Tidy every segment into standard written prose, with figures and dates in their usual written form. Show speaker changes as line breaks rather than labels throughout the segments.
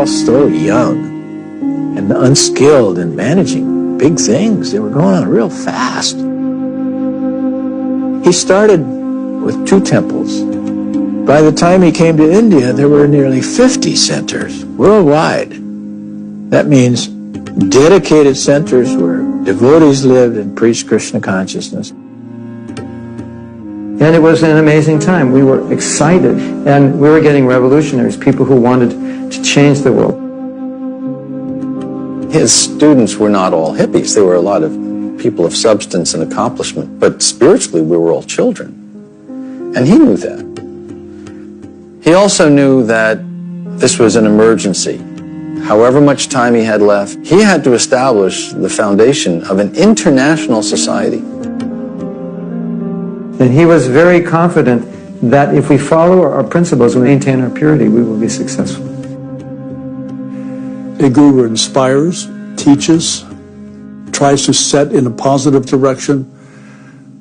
all so young and unskilled in managing big things. They were going on real fast. He started with 2 temples. By the time he came to India, there were nearly 50 centers worldwide. That means dedicated centers where devotees lived and preached Krishna consciousness.
And it was an amazing time. We were excited, and we were getting revolutionaries, people who wanted to change the world.
His students were not all hippies. There were a lot of people of substance and accomplishment, but spiritually we were all children. And he knew that. He also knew that this was an emergency. However much time he had left, he had to establish the foundation of an international society.
And he was very confident that if we follow our principles and maintain our purity, we will be successful.
A guru inspires, teaches, tries to set in a positive direction,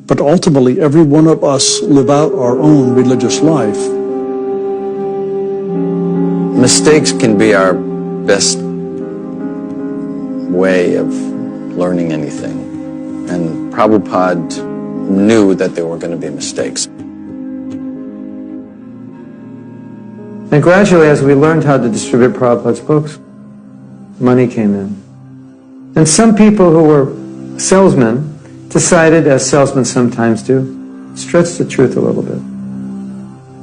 but ultimately every one of us live out our own religious life.
Mistakes can be our best way of learning anything. And Prabhupada knew that there were going to be mistakes.
And gradually, as we learned how to distribute Prabhupada's books, money came in. And some people who were salesmen decided, as salesmen sometimes do, stretch the truth a little bit.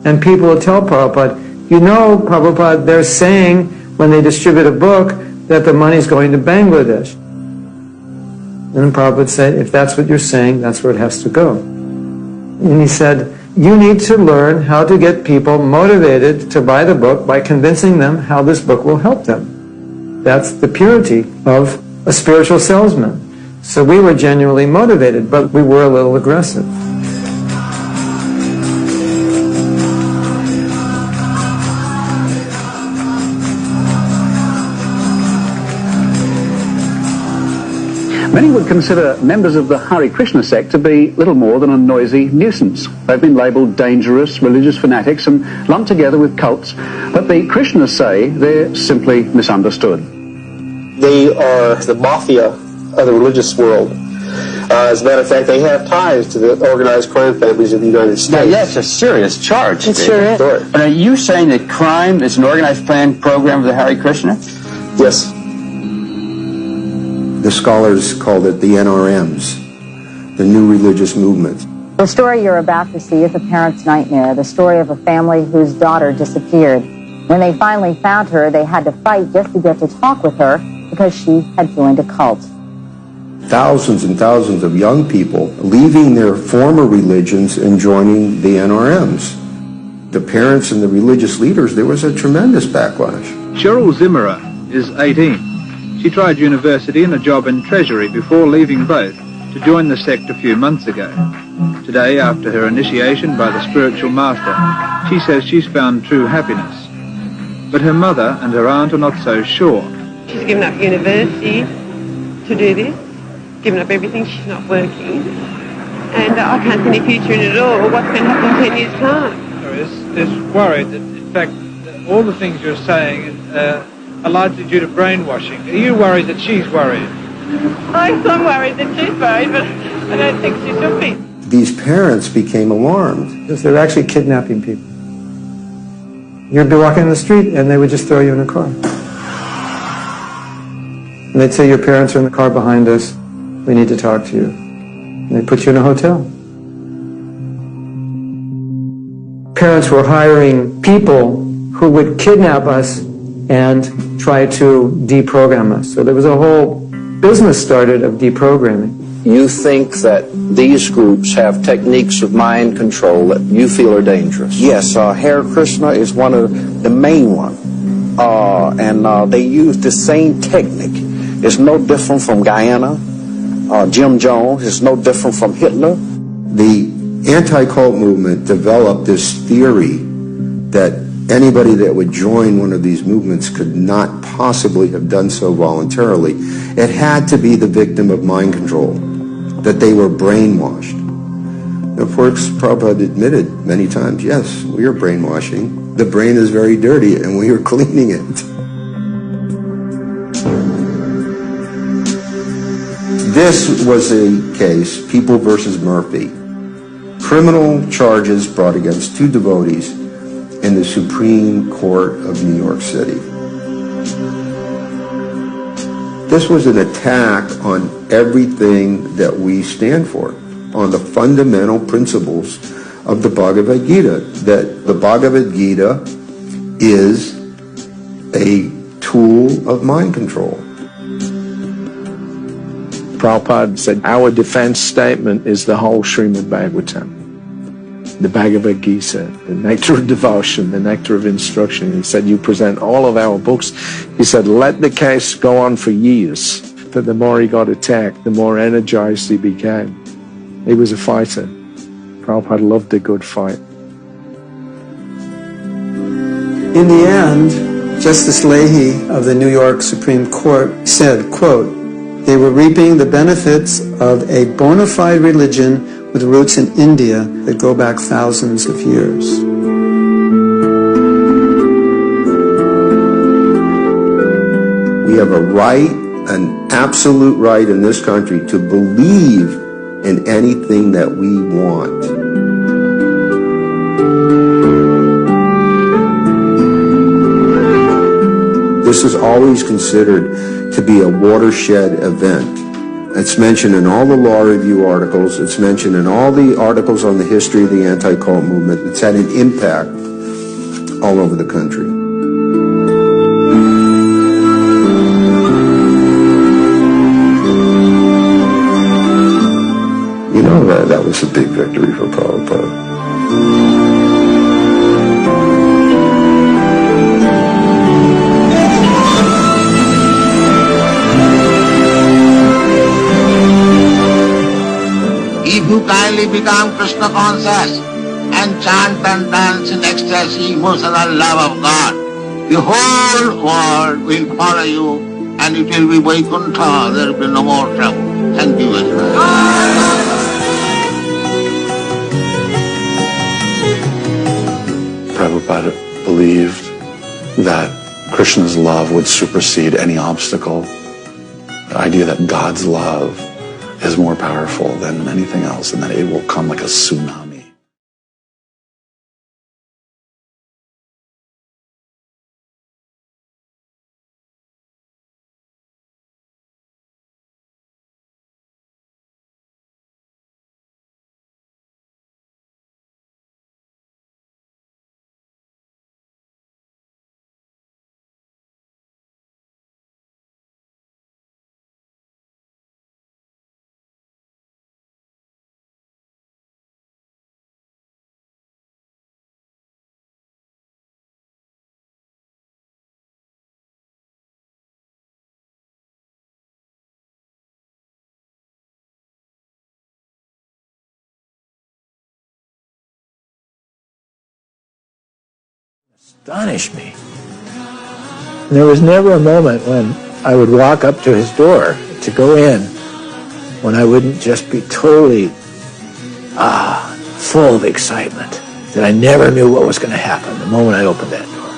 And people would tell Prabhupada, you know, Prabhupada, they're saying when they distribute a book that the money's going to Bangladesh. And then Prabhupada would say, if that's what you're saying, that's where it has to go. And he said, you need to learn how to get people motivated to buy the book by convincing them how this book will help them. That's the purity of a spiritual salesman. So we were genuinely motivated, but we were a little aggressive.
Many would consider members of the Hare Krsna sect to be little more than a noisy nuisance. They've been labelled dangerous religious fanatics and lumped together with cults, but the Krishnas say they're simply misunderstood.
They are the mafia of the religious world. As a matter of fact, they have ties to the organized crime families in the United States.
Now, that's a serious charge.
It sure is.
Sure.
Are you saying that crime is an organized planned program of the Hare Krsna?
Yes.
The scholars called it the NRMs, the New Religious Movement.
The story you're about to see is a parent's nightmare, the story of a family whose daughter disappeared. When they finally found her, they had to fight just to get to talk with her because she had joined a cult.
Thousands and thousands of young people leaving their former religions and joining the NRMs. The parents and the religious leaders, there was a tremendous backlash.
Cheryl Zimmerer is 18. She tried university and a job in Treasury before leaving both to join the sect a few months ago. Today, after her initiation by the spiritual master, she says she's found true happiness. But her mother and her aunt are not so sure.
She's given up university to do this, given up everything, she's not working, and I can't see any future in it at all. What's going to happen in 10 years' time?
There's worried that, in fact, all the things you're saying are largely due to brainwashing. Are you worried that she's worried?
I'm worried that she's worried, but I don't think she should be.
These parents became alarmed.
Because they're actually kidnapping people. You'd be walking in the street and they would just throw you in a car. And they'd say, your parents are in the car behind us. We need to talk to you. And they put you in a hotel. Parents were hiring people who would kidnap us and try to deprogram us. So there was a whole business started of deprogramming.
You think that these groups have techniques of mind control that you feel are dangerous?
Yes, Hare Krsna is one of the main ones. And they use the same technique. It's no different from Guyana. Jim Jones is no different from Hitler.
The anti-cult movement developed this theory that anybody that would join one of these movements could not possibly have done so voluntarily. It had to be the victim of mind control, that they were brainwashed. Of course, Prabhupada admitted many times, yes, we are brainwashing. The brain is very dirty and we are cleaning it. This was a case, People versus Murphy. Criminal charges brought against two devotees in the Supreme Court of New York City. This was an attack on everything that we stand for, on the fundamental principles of the Bhagavad Gita, that the Bhagavad Gita is a tool of mind control.
Prabhupada said, our defense statement is the whole Srimad Bhagavatam, the Bhagavad Gita, the nectar of devotion, the nectar of instruction. He said, you present all of our books. He said, let the case go on for years. But the more he got attacked, the more energized he became. He was a fighter. Prabhupada loved a good fight.
In the end, Justice Leahy of the New York Supreme Court said, quote, they were reaping the benefits of a bona fide religion with roots in India that go back thousands of years.
We have a right, an absolute right in this country to believe in anything that we want. This is always considered to be a watershed event. It's mentioned in all the law review articles. It's mentioned in all the articles on the history of the anti-cult movement. It's had an impact all over the country. You know, that was a big victory for Prabhupada.
If you kindly become Krishna conscious and chant and dance in ecstasy, emotional love of God, the whole world will follow you and it will be Vaikuntha, there will be no more trouble. Thank you very much.
Prabhupada believed that Krishna's love would supersede any obstacle. The idea that God's love is more powerful than anything else and that it will come like a tsunami.
Astonished me. And there was never a moment when I would walk up to his door to go in when I wouldn't just be totally full of excitement, that I never knew what was going to happen the moment I opened that door.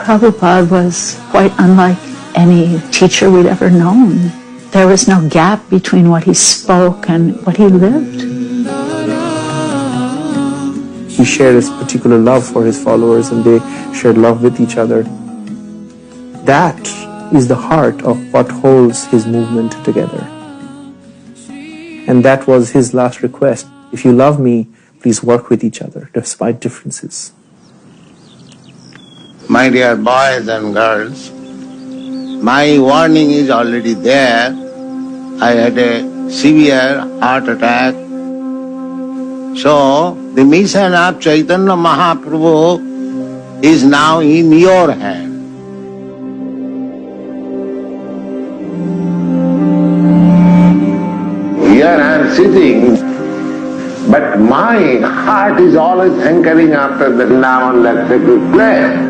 Prabhupada was quite unlike any teacher we'd ever known. There was no gap between what he spoke and what he lived.
He shared his particular love for his followers and they shared love with each other. That is the heart of what holds his movement together. And that was his last request. If you love me, please work with each other despite differences.
My dear boys and girls, my warning is already there. I had a severe heart attack. So, the mission of Chaitanya Mahaprabhu is now in your hand. Here I am sitting, but my heart is always hankering after the Vrindavan, that sacred place.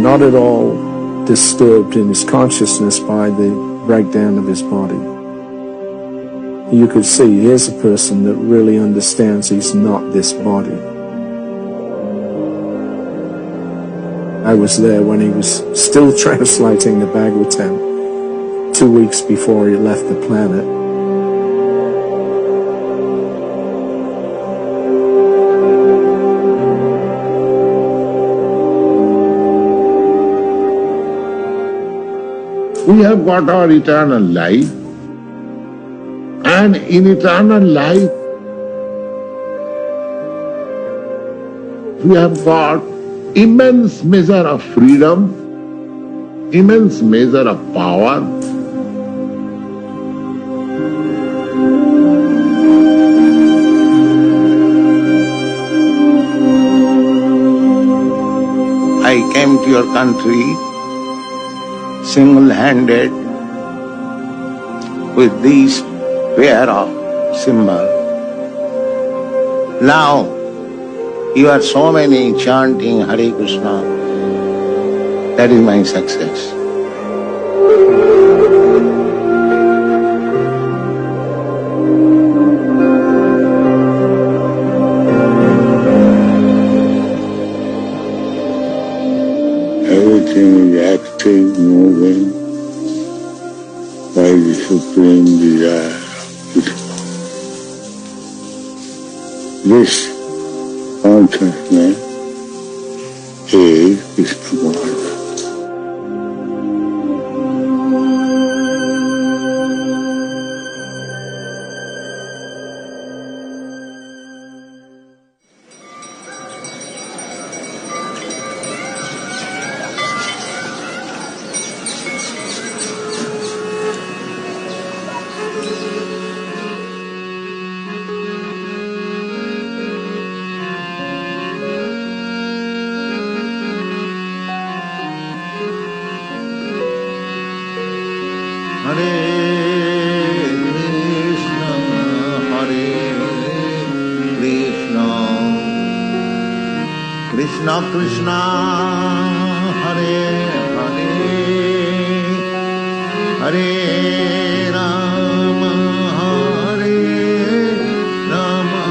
Not at all disturbed in his consciousness by the breakdown of his body. You could see, here's a person that really understands he's not this body. I was there when he was still translating the Bhagavatam 2 weeks before he left the planet.
We have got our eternal life, and in eternal life we have got immense measure of freedom, immense measure of power. I came to your country single-handed with these pair of symbols. Now, you are so many chanting Hare Krishna. That is my success. Everything is active, moving by the supreme desire of Krishna. This consciousness is Krishna consciousness. Krishna Krishna, Hare Hare, Hare Rama, Hare Rama,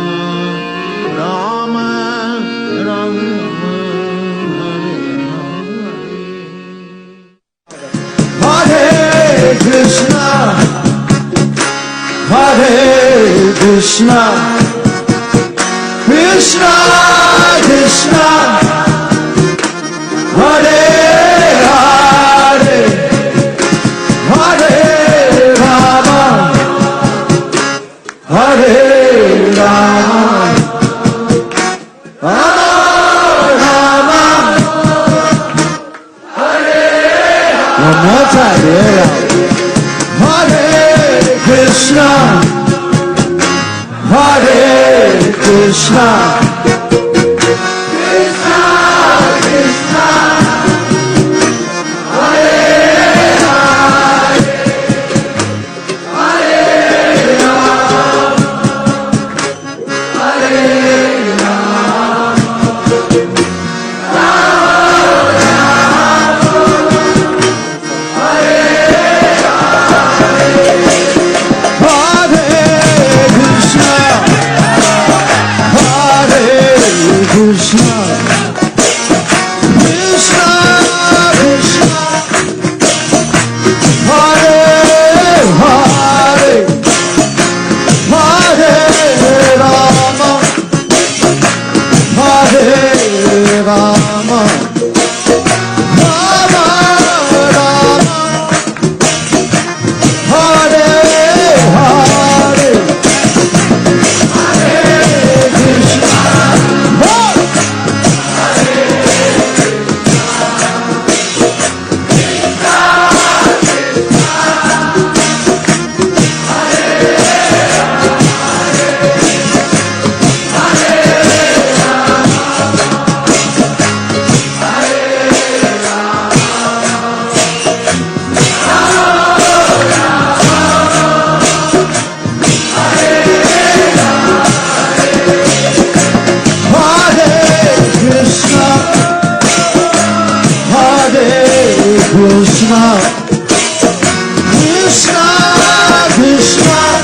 Rama Rama, Hare Hare. Hare Krishna, Hare Krishna, Krishna Krishna, Hare Hare, Hare Rama, Hare Rama, Rama, Hare Rama. One more time, yeah. Hare Krishna, Hare Krishna, Krishna,
Krishna, Krishna